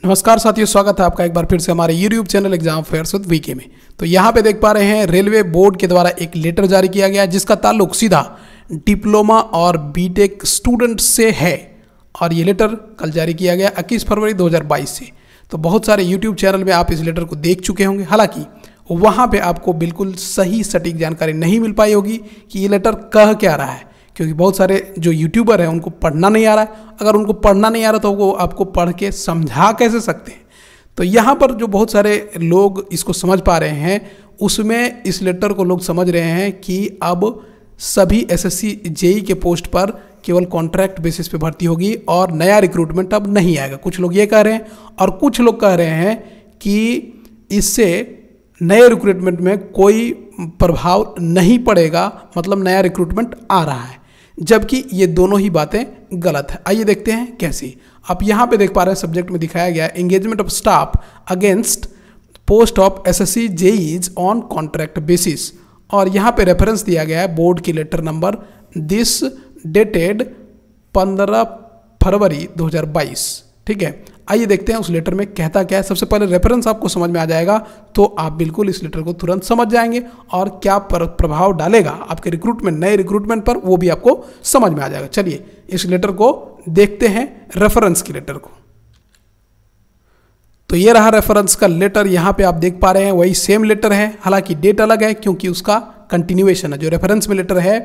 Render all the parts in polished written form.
नमस्कार साथियों, स्वागत है आपका एक बार फिर से हमारे YouTube channel exam fairs with VK में। तो यहाँ पे देख पा रहे हैं रेलवे बोर्ड के द्वारा एक लेटर जारी किया गया जिसका ताल्लुक सीधा डिप्लोमा और बीटेक स्टूडेंट से है और ये लेटर कल जारी किया गया 21 फरवरी 2022 से। तो बहुत सारे YouTube चैनल में आप इस लेटर को देख चुके होंगे, हालांकि वहाँ पर आपको बिल्कुल सही सटीक जानकारी नहीं मिल पाई होगी कि ये लेटर कह क्या रहा है, क्योंकि बहुत सारे जो यूट्यूबर हैं उनको पढ़ना नहीं आ रहा है। अगर उनको पढ़ना नहीं आ रहा तो वो आपको पढ़ के समझा कैसे सकते हैं। तो यहाँ पर जो बहुत सारे लोग इसको समझ पा रहे हैं उसमें इस लेटर को लोग समझ रहे हैं कि अब सभी एसएससी जेई के पोस्ट पर केवल कॉन्ट्रैक्ट बेसिस पे भर्ती होगी और नया रिक्रूटमेंट अब नहीं आएगा। कुछ लोग ये कह रहे हैं और कुछ लोग कह रहे हैं कि इससे नए रिक्रूटमेंट में कोई प्रभाव नहीं पड़ेगा, मतलब नया रिक्रूटमेंट आ रहा है, जबकि ये दोनों ही बातें गलत है। आइए देखते हैं कैसी। आप यहाँ पे देख पा रहे हैं सब्जेक्ट में दिखाया गया engagement of staff against post of SSC JEs on contract basis, और यहाँ पे रेफरेंस दिया गया है बोर्ड की letter number this dated 15 February 2022। ठीक है, आइए देखते हैं उस लेटर में कहता क्या है। सबसे पहले रेफरेंस आपको समझ में आ जाएगा तो आप बिल्कुल इस लेटर को तुरंत समझ जाएंगे और क्या प्रभाव डालेगा आपके रिक्रूटमेंट, नए रिक्रूटमेंट पर, वो भी आपको समझ में आ जाएगा। चलिए इस लेटर को देखते हैं, रेफरेंस की लेटर को। तो ये रहा रेफरेंस का लेटर। यहाँ पे आप देख पा रहे हैं वही सेम लेटर है, हालांकि डेट अलग है क्योंकि उसका कंटिन्यूएशन है। जो रेफरेंस में लेटर है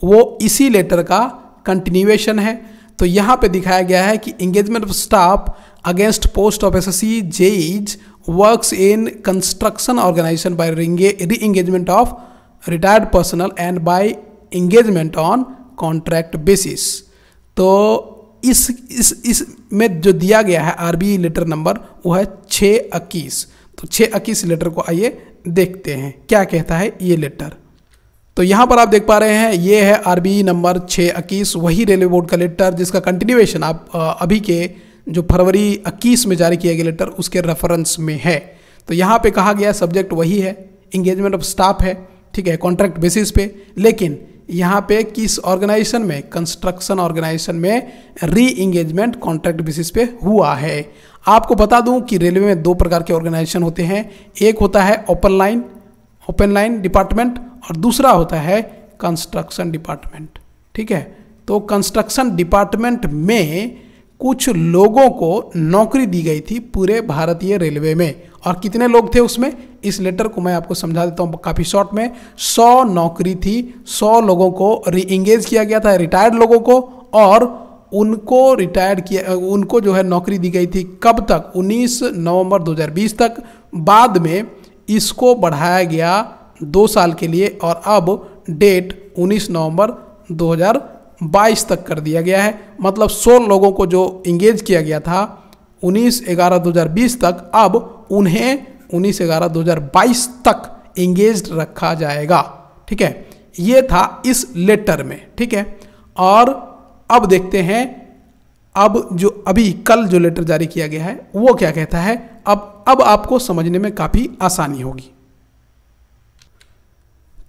वो इसी लेटर का कंटिन्यूएशन है। तो यहाँ पे दिखाया गया है कि engagement of staff against post of SSC JEs works in construction organisation by re engagement of retired personal and by engagement on contract basis. तो इस में जो दिया गया है आरबी लेटर नंबर वो है 621। तो 621 लेटर को आइए देखते हैं क्या कहता है ये लेटर। तो यहाँ पर आप देख पा रहे हैं ये है आरबी नंबर 621, वही रेलवे बोर्ड का लेटर जिसका कंटिन्यूएशन आप अभी के जो फरवरी 21 में जारी किया गया लेटर उसके रेफरेंस में है। तो यहाँ पे कहा गया सब्जेक्ट वही है, एंगेजमेंट ऑफ स्टाफ है, ठीक है, कॉन्ट्रैक्ट बेसिस पे, लेकिन यहाँ पे किस ऑर्गेनाइजेशन में, कंस्ट्रक्शन ऑर्गेनाइजेशन में री एंगेजमेंट कॉन्ट्रैक्ट बेसिस पे हुआ है। आपको बता दूं कि रेलवे में दो प्रकार के ऑर्गेनाइजेशन होते हैं, एक होता है ओपन लाइन डिपार्टमेंट और दूसरा होता है कंस्ट्रक्शन डिपार्टमेंट। ठीक है, तो कंस्ट्रक्शन डिपार्टमेंट में कुछ लोगों को नौकरी दी गई थी पूरे भारतीय रेलवे में, और कितने लोग थे उसमें, इस लेटर को मैं आपको समझा देता हूँ काफ़ी शॉर्ट में। 100 नौकरी थी, 100 लोगों को री एंगेज किया गया था, रिटायर्ड लोगों को, और उनको रिटायर्ड किया, उनको जो है नौकरी दी गई थी कब तक, 19 नवंबर 2020 तक। बाद में इसको बढ़ाया गया 2 साल के लिए और अब डेट 19 नवंबर 2022 तक कर दिया गया है। मतलब 100 लोगों को जो इंगेज किया गया था 19/11/2020 तक, अब उन्हें 19/11/2022 तक इंगेज रखा जाएगा। ठीक है, ये था इस लेटर में। ठीक है, और अब देखते हैं अब जो अभी कल जो लेटर जारी किया गया है वो क्या कहता है। अब आपको समझने में काफ़ी आसानी होगी।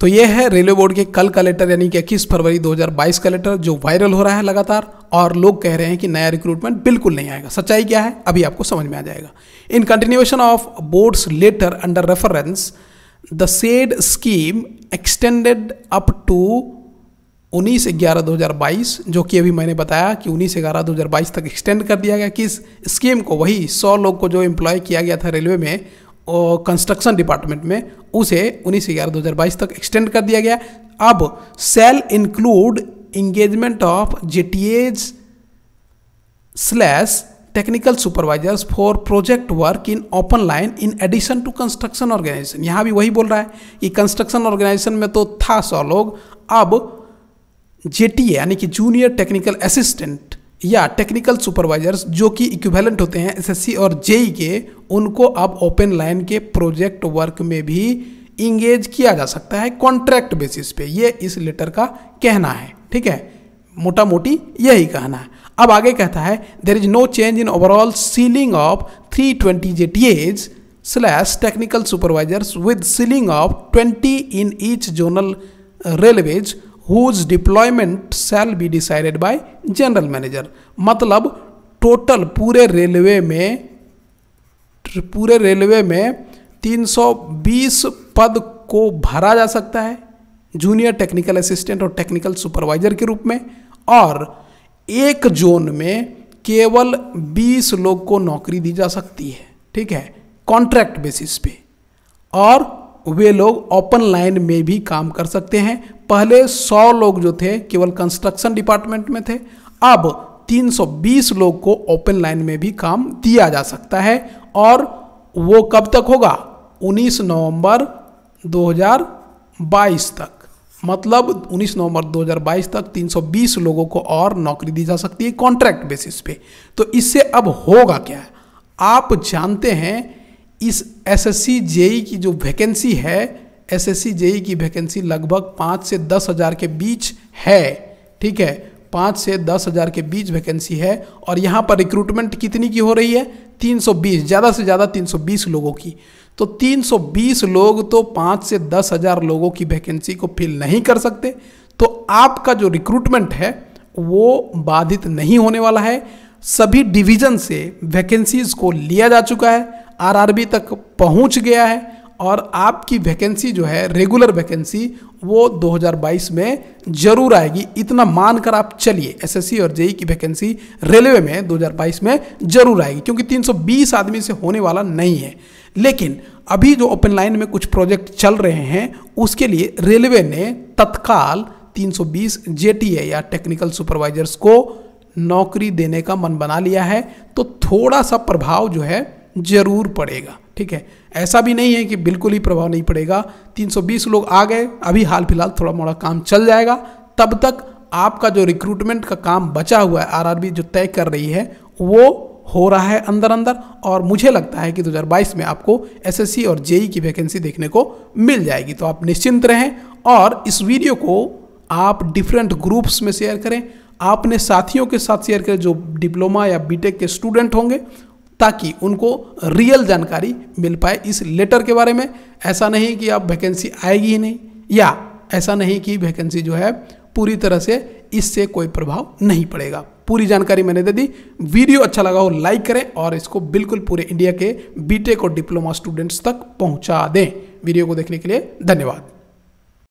तो ये है रेलवे बोर्ड के कल का लेटर, यानी कि 21 फरवरी 2022 का लेटर जो वायरल हो रहा है लगातार, और लोग कह रहे हैं कि नया रिक्रूटमेंट बिल्कुल नहीं आएगा। सच्चाई क्या है अभी आपको समझ में आ जाएगा। In continuation of board's letter under reference the said scheme extended up to 19/11/2022, जो कि अभी मैंने बताया कि 19/11/2022 तक एक्सटेंड कर दिया गया। किस स्कीम को, वही 100 लोग को जो एम्प्लॉय किया गया था रेलवे में और कंस्ट्रक्शन डिपार्टमेंट में, उसे 19/11/2022 तक एक्सटेंड कर दिया गया। अब shall include engagement of JTEs / technical supervisors for project work in open line in addition to construction organisation. यहाँ भी वही बोल रहा है कि कंस्ट्रक्शन ऑर्गेनाइजेशन में तो था 100 लोग, अब जेटीए यानी कि जूनियर टेक्निकल असिस्टेंट या टेक्निकल सुपरवाइजर्स जो कि इक्विवेलेंट होते हैं एसएससी और जेई के, उनको अब ओपन लाइन के प्रोजेक्ट वर्क में भी इंगेज किया जा सकता है कॉन्ट्रैक्ट बेसिस पे। ये इस लेटर का कहना है। ठीक है, मोटा मोटी यही कहना है। अब आगे कहता है there is no change in overall ceiling of 320 JTAs / technical supervisors with ceiling of 20 in each zonal railways whose deployment shall be decided by general manager. मतलब टोटल पूरे रेलवे में पूरे रेलवे में 320 पद को भरा जा सकता है जूनियर टेक्निकल असिस्टेंट और टेक्निकल सुपरवाइजर के रूप में, और एक जोन में केवल 20 लोग को नौकरी दी जा सकती है, ठीक है, कॉन्ट्रैक्ट बेसिस पे, और वे लोग ओपन लाइन में भी काम कर सकते हैं। पहले 100 लोग जो थे केवल कंस्ट्रक्शन डिपार्टमेंट में थे, अब 320 लोग को ओपन लाइन में भी काम दिया जा सकता है, और वो कब तक होगा? 19 नवंबर 2022 तक, मतलब 19 नवंबर 2022 तक 320 लोगों को और नौकरी दी जा सकती है कॉन्ट्रैक्ट बेसिस पे। तो इससे अब होगा क्या? आप जानते हैं इस एसएससी जेई की जो वैकेंसी है, एसएससी जेई की वैकेंसी लगभग 5 से 10 हज़ार के बीच है, ठीक है, 5 से 10 हज़ार के बीच वैकेंसी है, और यहाँ पर रिक्रूटमेंट कितनी की हो रही है? 320, ज़्यादा से ज़्यादा 320 लोगों की। तो 320 लोग तो 5 से 10 हज़ार लोगों की वैकेंसी को फिल नहीं कर सकते, तो आपका जो रिक्रूटमेंट है वो बाधित नहीं होने वाला है। सभी डिवीज़न से वैकेंसीज को लिया जा चुका है, आरआरबी तक पहुंच गया है, और आपकी वैकेंसी जो है रेगुलर वैकेंसी वो 2022 में जरूर आएगी। इतना मानकर आप चलिए, एसएससी और जेई की वैकेंसी रेलवे में 2022 में जरूर आएगी, क्योंकि 320 आदमी से होने वाला नहीं है। लेकिन अभी जो ओपन लाइन में कुछ प्रोजेक्ट चल रहे हैं उसके लिए रेलवे ने तत्काल 320 जेटीए या टेक्निकल सुपरवाइजर्स को नौकरी देने का मन बना लिया है, तो थोड़ा सा प्रभाव जो है जरूर पड़ेगा, ठीक है। ऐसा भी नहीं है कि बिल्कुल ही प्रभाव नहीं पड़ेगा। 320 लोग आ गए, अभी हाल फिलहाल थोड़ा मोड़ा काम चल जाएगा, तब तक आपका जो रिक्रूटमेंट का काम बचा हुआ है आरआरबी जो तय कर रही है वो हो रहा है अंदर अंदर, और मुझे लगता है कि 2022 में आपको एसएससी और जेई की वैकेंसी देखने को मिल जाएगी। तो आप निश्चिंत रहें, और इस वीडियो को आप डिफरेंट ग्रुप्स में शेयर करें, अपने साथियों के साथ शेयर करें जो डिप्लोमा या बीटेक के स्टूडेंट होंगे, ताकि उनको रियल जानकारी मिल पाए इस लेटर के बारे में। ऐसा नहीं कि अब वैकेंसी आएगी ही नहीं, या ऐसा नहीं कि वैकेंसी जो है पूरी तरह से इससे कोई प्रभाव नहीं पड़ेगा। पूरी जानकारी मैंने दे दी। वीडियो अच्छा लगा हो लाइक करें, और इसको बिल्कुल पूरे इंडिया के बीटेक और डिप्लोमा स्टूडेंट्स तक पहुंचा दें। वीडियो को देखने के लिए धन्यवाद।